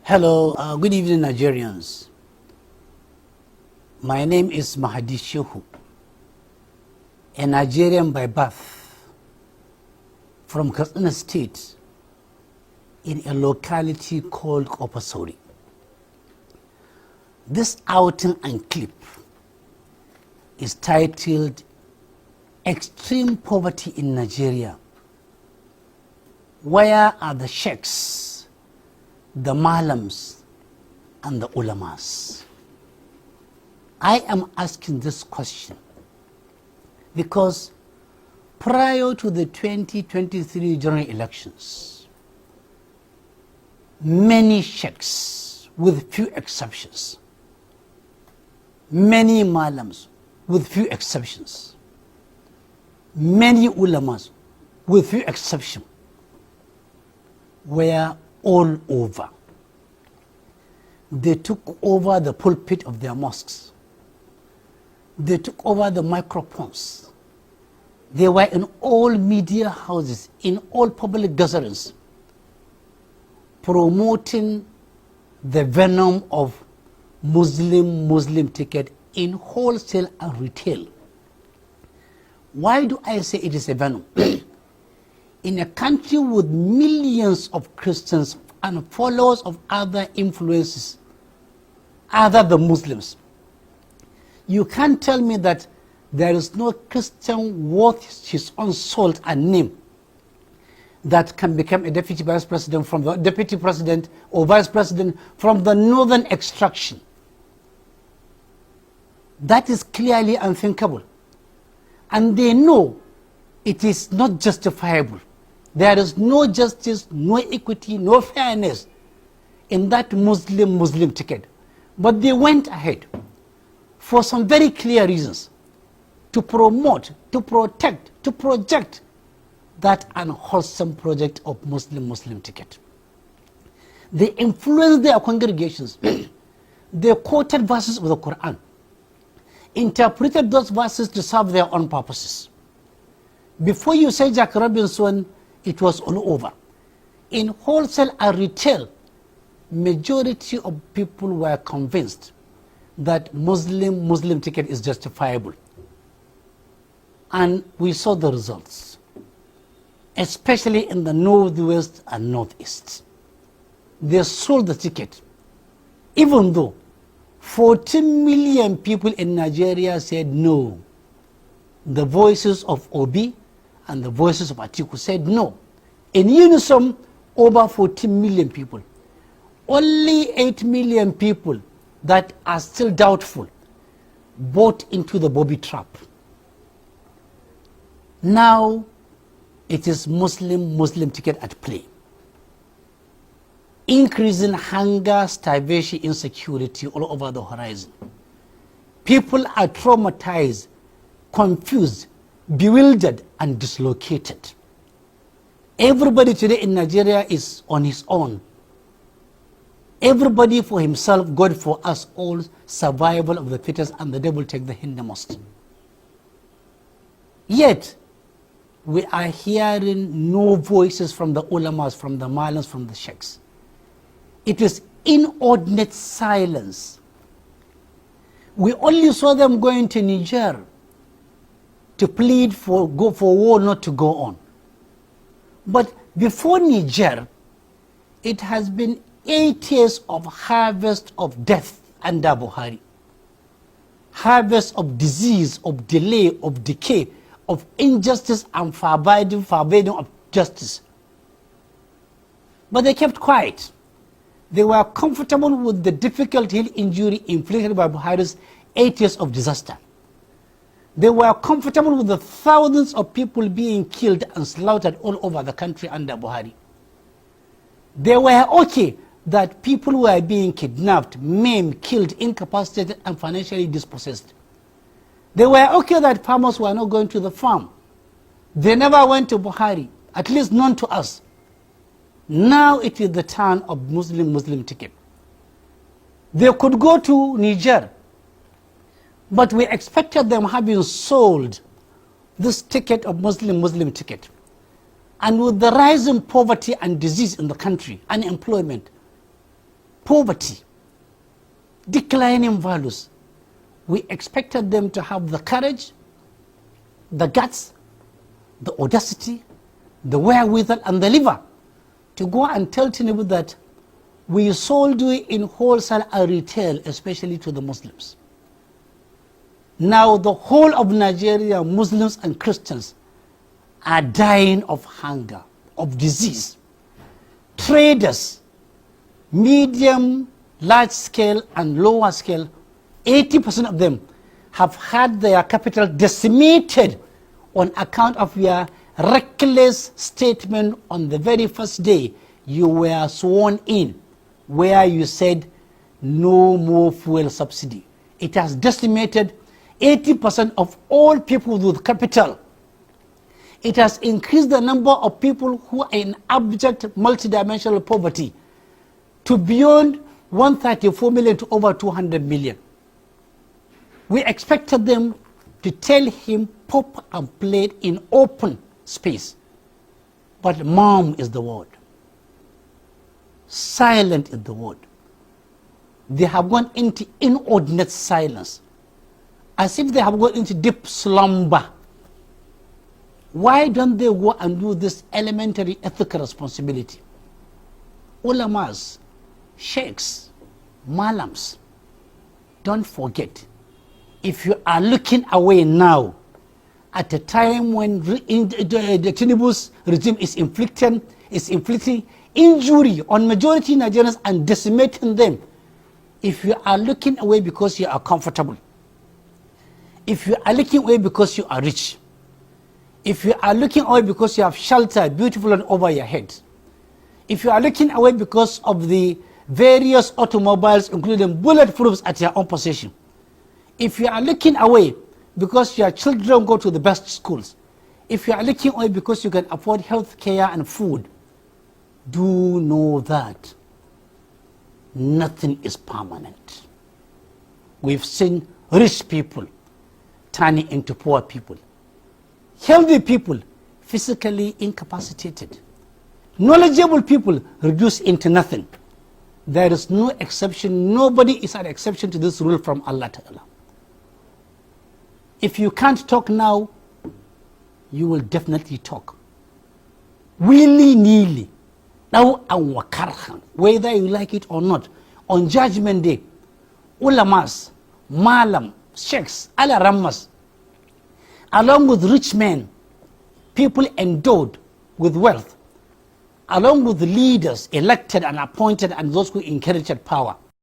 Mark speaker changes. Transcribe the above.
Speaker 1: Hello, good evening, Nigerians. My name is Mahdi Shehu, a Nigerian by birth from Katsina State in a locality called Opasori. This outing and clip is titled Extreme Poverty in Nigeria. Where are the sheikhs, the malams, and the ulamas? I am asking this question because prior to the 2023 general elections, many sheikhs, with few exceptions, many malams, with few exceptions, many ulamas, with few exceptions, were all over. They took over the pulpit of their mosques. They took over the microphones. They were in all media houses, in all public gatherings, promoting the venom of Muslim ticket in wholesale and retail. Why do I say it is a venom? In a country with millions of Christians and followers of other influences other than Muslims, you can't tell me that there is no Christian worth his own salt and name that can become a deputy vice president from the deputy president or vice president from the northern extraction. That is clearly unthinkable. And they know it is not justifiable. There is no justice, no equity, no fairness in that Muslim ticket. But they went ahead for some very clear reasons to promote, to protect, to project that unwholesome project of Muslim ticket. They influenced their congregations. They quoted verses of the Quran, interpreted those verses to serve their own purposes. Before you say Jack Robinson, it was all over. In wholesale and retail, majority of people were convinced that Muslim ticket is justifiable. And we saw the results, especially in the northwest and northeast. They sold the ticket, even though 14 million people in Nigeria said no. The voices of Obi and the voices of Atiku said no. In unison, over 14 million people. Only 8 million people that are still doubtful bought into the Bobby trap. Now, it is Muslim ticket at play. Increasing hunger, starvation, insecurity all over the horizon. People are traumatized, confused, bewildered, and dislocated. Everybody today in Nigeria is on his own. Everybody for himself, God for us all, survival of the fittest, and the devil take the hindermost. Yet, we are hearing no voices from the ulamas, from the malams, from the sheikhs. It is inordinate silence. We only saw them going to Niger to plead for war not to go on. But before Niger, it has been 8 years of harvest of death under Buhari. Harvest of disease, of delay, of decay, of injustice and forbidding of justice. But they kept quiet. They were comfortable with the difficult heal injury inflicted by Buhari's 8 years of disaster. They were comfortable with the thousands of people being killed and slaughtered all over the country under Buhari. They were okay that people were being kidnapped, maimed, killed, incapacitated, and financially dispossessed. They were okay that farmers were not going to the farm. They never went to Buhari, at least none to us. Now it is the turn of Muslim ticket. They could go to Niger, but we expected them having sold this ticket of Muslim ticket. And with the rise in poverty and disease in the country, unemployment, poverty, declining values. We expected them to have the courage, the guts, the audacity, the wherewithal, and the liver to go and tell Tinubu that we sold you in wholesale and retail, especially to the Muslims. Now the whole of Nigeria, Muslims and Christians, are dying of hunger, of disease. Traders, medium, large scale and lower scale, 80% of them have had their capital decimated on account of your reckless statement on the very first day you were sworn in, where you said no more fuel subsidy. It has decimated 80% of all people with capital. It has increased the number of people who are in abject multidimensional poverty to beyond 134 million to over 200 million. We expected them to tell him pop and play it in open space. But mum is the word. Silent is the word. They have gone into inordinate silence, as if they have gone into deep slumber. Why don't they go and do this elementary ethical responsibility? Ulamas, sheikhs, malams, don't forget, if you are looking away now, at a time when the Tinubu's regime is inflicting injury on majority Nigerians and decimating them, if you are looking away because you are comfortable, if you are looking away because you are rich, if you are looking away because you have shelter beautiful and over your head, if you are looking away because of the various automobiles, including bulletproofs at your own possession, if you are looking away because your children go to the best schools, if you are looking away because you can afford health care and food, do know that nothing is permanent. We've seen rich people turning into poor people, healthy people physically incapacitated, knowledgeable people reduced into nothing. There is no exception. Nobody is an exception to this rule from Allah Ta'ala. If you can't talk now, you will definitely talk. Willy-nilly, now and wakarhan, whether you like it or not. On Judgment Day, ulamas, malam, sheikhs, alarammas, along with rich men, people endowed with wealth, along with leaders elected and appointed and those who inherited power,